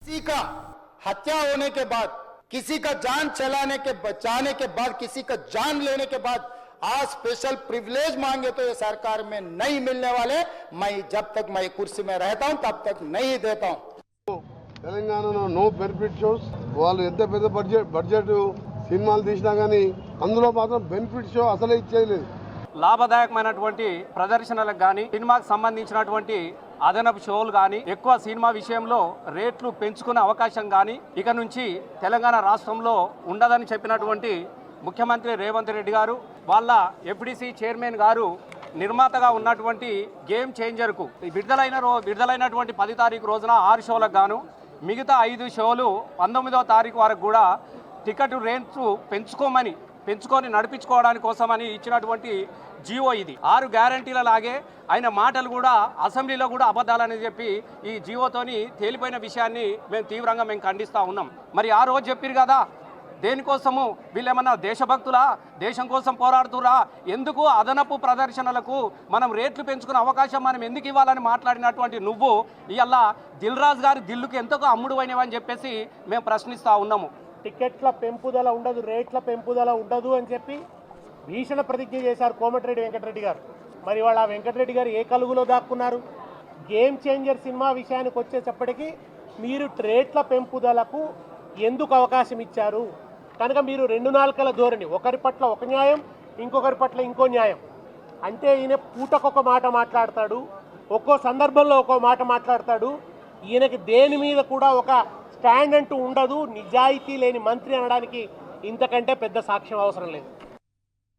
किसी का हत्या होने के बाद, किसी का जान चलाने के बचाने के बाद, किसी का जान लेने के बाद आज स्पेशल प्रिविलेज मांगे तो ये सरकार में नहीं मिलने वाले। मैं जब तक मैं कुर्सी में रहता हूं तब तक नहीं देता हूं। తెలంగాణలో నో బెనిఫిట్ షోస్, వాళ్ళు ఎంత పెద్ద బడ్జెట్ సినిమాలు తీసినా కానీ అందులో మాత్రం బెనిఫిట్ షో అసలే ఇచ్చేయలేదు. లాభదాయకమైనటువంటి ప్రదర్శనలకు కానీ, సినిమాకు సంబంధించినటువంటి అదనపు షోలు కానీ, ఎక్కువ సినిమా విషయంలో రేట్లు పెంచుకునే అవకాశం కానీ ఇక నుంచి తెలంగాణ రాష్ట్రంలో ఉండదని చెప్పినటువంటి ముఖ్యమంత్రి రేవంత్ రెడ్డి గారు, వాళ్ళ ఎఫ్డిసి చైర్మన్ గారు నిర్మాతగా ఉన్నటువంటి గేమ్ చేంజర్కు విడుదలైనటువంటి 10 తారీఖు రోజున 6 షోలకు గాను మిగతా 5 షోలు 19వ తారీఖు వరకు కూడా టికెట్ రేట్లు పెంచుకొని నడిపించుకోవడానికి కోసమని ఇచ్చినటువంటి జీవో ఇది. 6 గ్యారంటీల లాగే ఆయన మాటలు కూడా అసెంబ్లీలో కూడా అబద్ధాలని చెప్పి ఈ జీవోతోని తేలిపోయిన విషయాన్ని మేము తీవ్రంగా ఖండిస్తూ ఉన్నాం. మరి ఆ రోజు చెప్పారు కదా, దేనికోసము వీళ్ళేమన్నా దేశభక్తులా, దేశం కోసం పోరాడుతురా, ఎందుకు అదనపు ప్రదర్శనలకు మనం రేట్లు పెంచుకునే అవకాశం మనం ఎందుకు ఇవ్వాలని మాట్లాడినటువంటి నువ్వు ఇవాళ దిల్ రాజు గారి దిల్లుకి ఎంతకు అమ్ముడు అయినవని చెప్పేసి మేము ప్రశ్నిస్తూ ఉన్నాము. టికెట్ల పెంపుదల ఉండదు, రేట్ల పెంపుదల ఉండదు అని చెప్పి భీషణ ప్రతిజ్ఞ చేశారు కోమటిరెడ్డి వెంకటరెడ్డి గారు. మరి వాళ్ళ వెంకటరెడ్డి గారు ఏ కలుగులో దాక్కున్నారు? గేమ్ చేంజర్ సినిమా విషయానికి వచ్చేటప్పటికీ మీరు రేట్ల పెంపుదలకు ఎందుకు అవకాశం ఇచ్చారు? కనుక మీరు 2 నాలుకల ధోరణి, ఒకరి పట్ల ఒక న్యాయం, ఇంకొకరి పట్ల ఇంకో న్యాయం. అంటే ఈయన పూటకొక మాట మాట్లాడతాడు, ఒక్కో సందర్భంలో ఒక్కో మాట మాట్లాడతాడు. ఈయనకి దేని మీద కూడా ఒక స్టాండ్ అంటూ ఉండదు. నిజాయితీ లేని మంత్రి అనడానికి ఇంతకంటే పెద్ద సాక్ష్యం అవసరం లేదు.